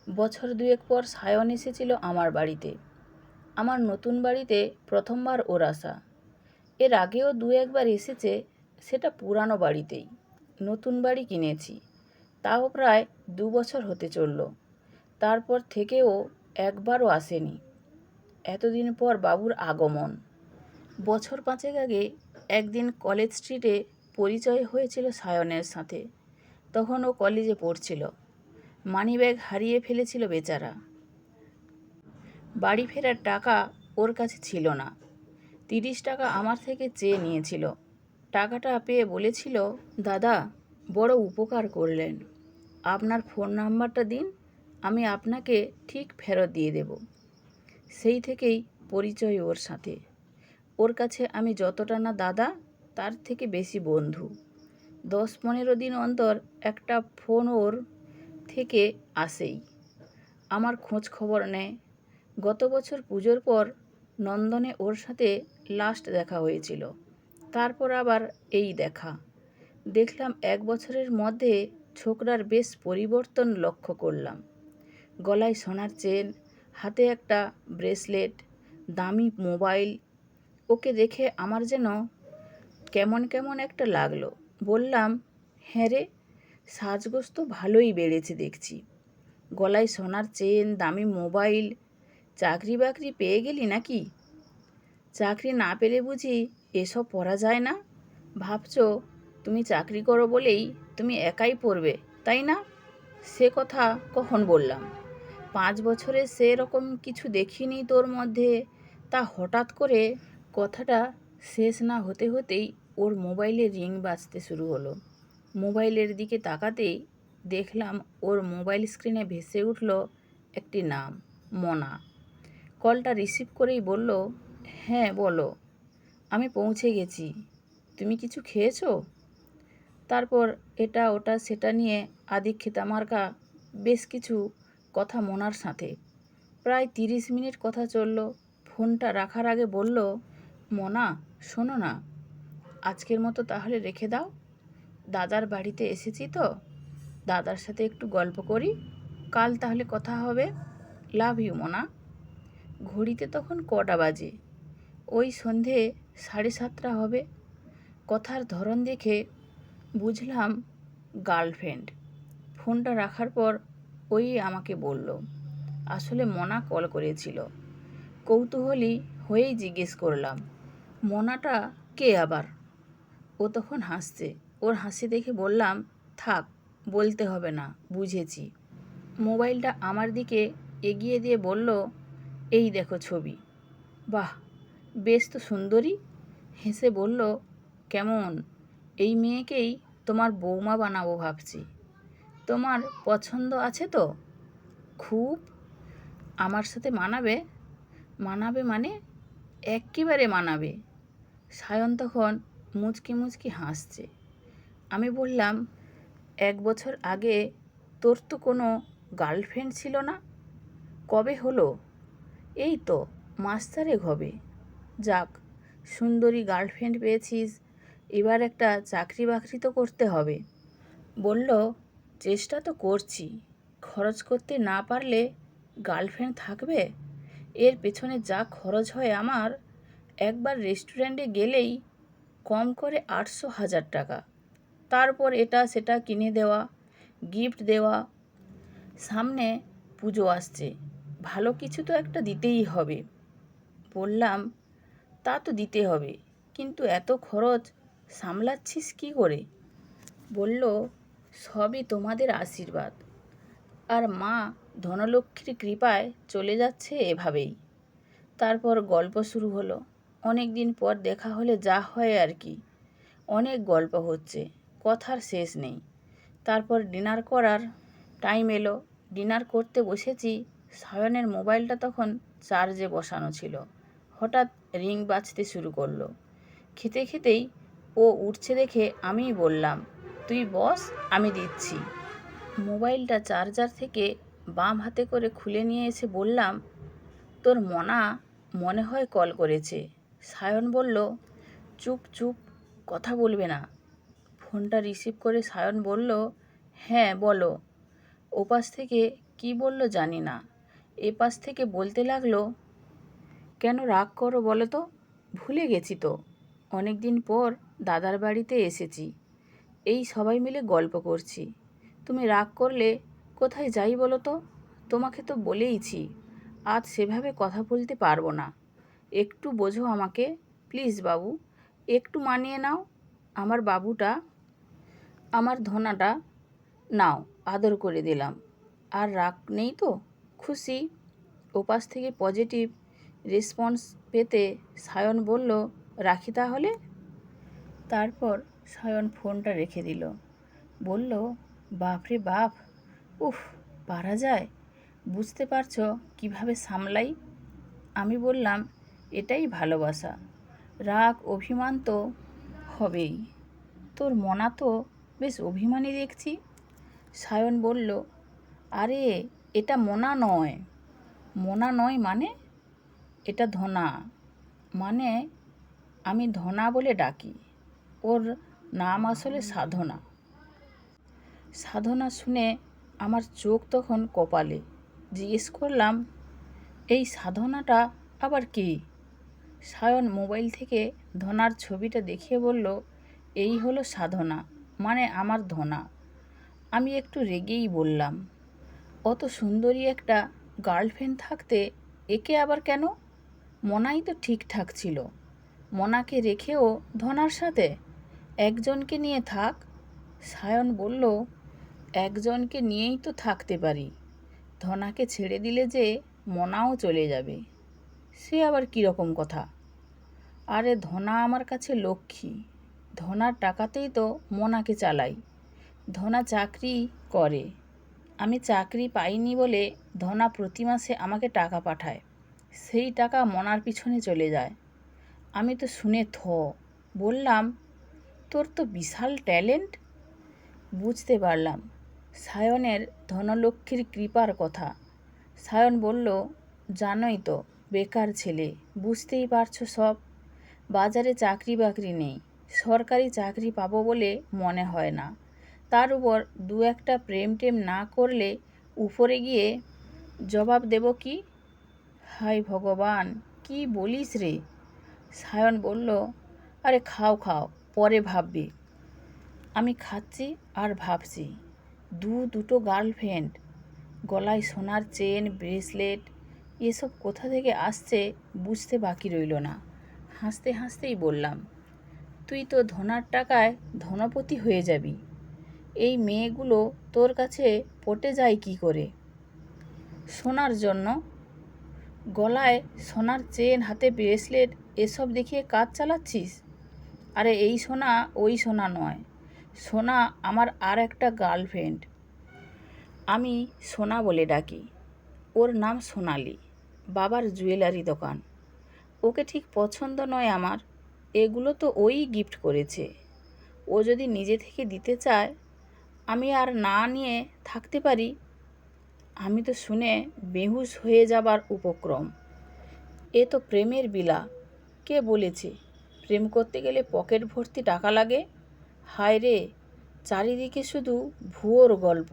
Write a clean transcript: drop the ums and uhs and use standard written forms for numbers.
বছর দুয়েক পর সায়ন এসেছিল আমার বাড়িতে। আমার নতুন বাড়িতে প্রথমবার ওর আসা। এর আগেও দু একবার এসেছে, সেটা পুরানো বাড়িতেই। নতুন বাড়ি কিনেছি, তাও প্রায় 2 বছর হতে চলল। তারপর থেকে ও একবারও আসেনি। এতদিন পর বাবুর আগমন। বছর পাঁচেক আগে একদিন কলেজ স্ট্রিটে পরিচয় হয়েছিল সায়নের সাথে। তখন ও কলেজে পড়ছিল। মানিব্যাগ হারিয়ে ফেলেছিল বেচারা। বাড়ি ফেরার টাকা ওর কাছে ছিল না। 30 টাকা আমার থেকে চেয়ে নিয়েছিল। টাকাটা পেয়ে বলেছিল, দাদা, বড় উপকার করলেন, আপনার ফোন নাম্বারটা দিন, আমি আপনাকে ঠিক ফেরত দিয়ে দেব। সেই থেকেই পরিচয় ওর সাথে। ওর কাছে আমি যতটা না দাদা, তার থেকে বেশি বন্ধু। 10-15 দিন অন্তর একটা ফোন ওর থেকে আসেই। আমার খোঁজ খবর নেয়। গত বছর পুজোর পর নন্দনে ওর সাথে লাস্ট দেখা হয়েছিল। তারপর আবার এই দেখা। দেখলাম 1 বছরের মধ্যে ছোকরার বেশ পরিবর্তন লক্ষ্য করলাম। গলায় সোনার চেন, হাতে একটা ব্রেসলেট, দামি মোবাইল। ওকে দেখে আমার যেন কেমন কেমন একটা লাগলো। বললাম, হ্যাঁ রে, সাজগোজ তো ভালোই বেড়েছে দেখছি। গলায় সোনার চেন, দামি মোবাইল, চাকরি বাকরি পেয়ে গেলি নাকি? চাকরি না পেলে বুঝি এসব পরা যায় না? ভাবছো তুমি চাকরি করো বলেই তুমি একাই পড়বে, তাই না? সে কথা কখন বললাম? 5 বছরে সেরকম কিছু দেখিনি তোর মধ্যে। তা হঠাৎ করে কথাটা শেষ না হতে হতেই ওর মোবাইলে রিং বাজতে শুরু হলো। মোবাইলের দিকে তাকাতেই দেখলাম ওর মোবাইল স্ক্রিনে ভেসে উঠল একটি নাম, মনা। কলটা রিসিভ করেই বলল, হ্যাঁ বলো, আমি পৌঁছে গেছি, তুমি কিছু খেয়েছো? তারপর এটা ওটা সেটা নিয়ে আদিক্ষেতা মার্কা বেশ কিছু কথা মনার সাথে। প্রায় 30 মিনিট কথা চলল। ফোনটা রাখার আগে বলল, মনা, শোনো না, আজকের মতো তাহলে রেখে দাও। দাদার বাড়িতে এসেছি তো, দাদার সাথে একটু গল্প করি, কাল তাহলে কথা হবে। লাভ ইউ মনা। ঘড়িতে তখন কটা বাজে? ওই সন্ধে 7:30 হবে। কথার ধরন দেখে বুঝলাম গার্লফ্রেন্ড। ফোনটা রাখার পর ওই আমাকে বলল, আসলে মনা কল করেছিল। কৌতূহলী হয়েই জিজ্ঞেস করলাম, মনাটা কে আবার? ও তখন হাসছে। ওর হাসি দেখে বললাম, থাক, বলতে হবে না, বুঝেছি। মোবাইলটা আমার দিকে এগিয়ে দিয়ে বলল, এই দেখো ছবি। বাহ, বেশ তো সুন্দরী। হেসে বলল, কেমন, এই মেয়েকেই তোমার বৌমা বানাবো ভাবছি। তোমার পছন্দ আছে তো? খুব। আমার সাথে মানাবে? মানাবে মানে এক্কেবারে মানাবে। সায়ন তখন মুচকি মুচকি হাসছে। আমি বললাম, 1 বছর আগে তোর তো কোনো গার্লফ্রেন্ড ছিল না? কবে হলো? এই তো মাস 4 হবে। যাক, সুন্দরী গার্লফ্রেন্ড পেয়েছিস, এবার একটা চাকরি বাকরি তো করতে হবে। বলল, চেষ্টা তো করছি, খরচ করতে না পারলে গার্লফ্রেন্ড থাকবে? এর পেছনে যা খরচ হয় আমার, একবার রেস্টুরেন্টে গেলেই কম করে 800,000 টাকা। তারপর এটা সেটা কিনে দেওয়া, গিফট দেওয়া। সামনে পুজো আসছে, ভালো কিছু তো একটা দিতেই হবে। বললাম, তা তো দিতে হবে, কিন্তু এত খরচ সামলাচ্ছিস কী করে? বলল, সবই তোমাদের আশীর্বাদ আর মা ধনলক্ষ্মীর কৃপায় চলে যাচ্ছে এভাবেই। তারপর গল্প শুরু হলো। অনেক দিন পর দেখা হলে যা হয় আর কি। অনেক গল্প হচ্ছে, কথার শেষ নেই। তারপর ডিনার করার টাইম এলো। ডিনার করতে বসেছি। সায়নের মোবাইলটা তখন চার্জে বসানো ছিল। হঠাৎ রিং বাজতে শুরু করলো। খেতে খেতেই ও উঠছে দেখে আমিই বললাম, তুই বস, আমি দিচ্ছি। মোবাইলটা চার্জার থেকে বাম হাতে করে খুলে নিয়ে এসে বললাম, তোর মনা মনে হয় কল করেছে। সায়ন বলল, চুপ চুপ, কথা বলবে না। ফোনটা রিসিভ করে সায়ন বলল, হ্যাঁ বলো। ওপাশ থেকে কি বলল জানি না, এপাশ থেকে বলতে লাগলো, কেন রাগ করো বলো তো? ভুলে গেছি তো, অনেক দিন পর দাদার বাড়িতে এসেছি, এই সবাই মিলে গল্প করছি। তুমি রাগ করলে কোথায় যাই বলো তো? তোমাকে তো বলেইছি আজ সেভাবে কথা বলতে পারবো না, একটু বোঝো আমাকে প্লিজ বাবু, একটু মানিয়ে নাও। আমার বাবুটা, আমার ধনাটা নাও, আদর করে দিলাম। আর রাগ নেই তো? খুশি? ওপাশ থেকে পজিটিভ রেসপন্স পেতে সায়ন বলল, রাখি তাহলে। তারপর সায়ন ফোনটা রেখে দিল। বলল, বাপরে বাপ, উফ, পারা যায়? বুঝতে পারছো কিভাবে সামলাই? আমি বললাম, এটাই ভালোবাসা, রাগ অভিমান তো হবেই। তোর মনা তো বেশ অভিমানী দেখছি। সায়ন বলল, আরে এটা মোনা নয়। মোনা নয় মানে? এটা ধনা, মানে আমি ধনা বলে ডাকি, ওর নাম আসলে সাধনা। সাধনা শুনে আমার চোখ তখন কপালে। জিজ্ঞেস করলাম, এই সাধনাটা আবার কি? সায়ন মোবাইল থেকে ধনার ছবিটা দেখিয়ে বলল, এই হলো সাধনা, মানে আমার ধনা। আমি একটু রেগেই বললাম, অত সুন্দরী একটা গার্লফ্রেন্ড থাকতে একে আবার কেন? মনাই তো ঠিকঠাক ছিল, মনাকে রেখেও ধনার সাথে একজনকে নিয়ে থাক। সায়ন বলল, একজনকে নিয়েই তো থাকতে পারি, ধনাকে ছেড়ে দিলে যে মনাও চলে যাবে, সে আবার কীরকম কথা? আরে ধনা আমার কাছে লক্ষ্মী, ধনার টাকাতেই তো মনাকে চালাই। ধনা চাকরি করে, আমি চাকরি পাইনি বলে ধনা প্রতি মাসে আমাকে টাকা পাঠায়, সেই টাকা মনার পিছনে চলে যায়। আমি তো শুনে বললাম, তোর তো বিশাল ট্যালেন্ট। বুঝতে পারলাম সায়নের ধনলক্ষ্মীর কৃপার কথা। সায়ন বলল, জানোই তো, বেকার ছেলে, বুঝতেই পারছো সব। বাজারে চাকরি বাকরি নেই, সরকারি চাকরি পাবো বলে মনে হয় না, তার উপর দু একটা প্রেম টেম না করলে উপরে গিয়ে জবাব দেব কি? হায় ভগবান, কি বলিস রে? সায়ন বলল, আরে খাও খাও, পরে ভাববি। আমি খাচ্ছি আর ভাবছি, দুটো গার্লফ্রেন্ড, গলায় সোনার চেন ব্রেসলেট, এসব কোথা থেকে আসছে বুঝতে বাকি রইল না। হাসতে হাসতেই বললাম, তুই তো ধনার টাকায় ধনপতি হয়ে যাবি। এই মেয়েগুলো তোর কাছে পটে যায় কি করে? সোনার জন্য। গলায় সোনার চেন, হাতে ব্রেসলেট, এসব দেখিয়ে কাজ চালাচ্ছিস? আরে এই সোনা ওই সোনা নয়, সোনা আমার আর একটা গার্লফ্রেন্ড, আমি সোনা বলে ডাকি। ওর নাম সোনালি, বাবার জুয়েলারি দোকান। ওকে ঠিক পছন্দ নয় আমার, এগুলো তো ওই গিফট করেছে। ও যদি নিজে থেকে দিতে চায়, আমি আর না নিয়ে থাকতে পারি? আমি তো শুনে বেহুশ হয়ে যাবার উপক্রম। এ তো প্রেমের বিলা। কে বলেছে প্রেম করতে গেলে পকেট ভর্তি টাকা লাগে? হায় রে, চারিদিকে শুধু ভুয়োর গল্প।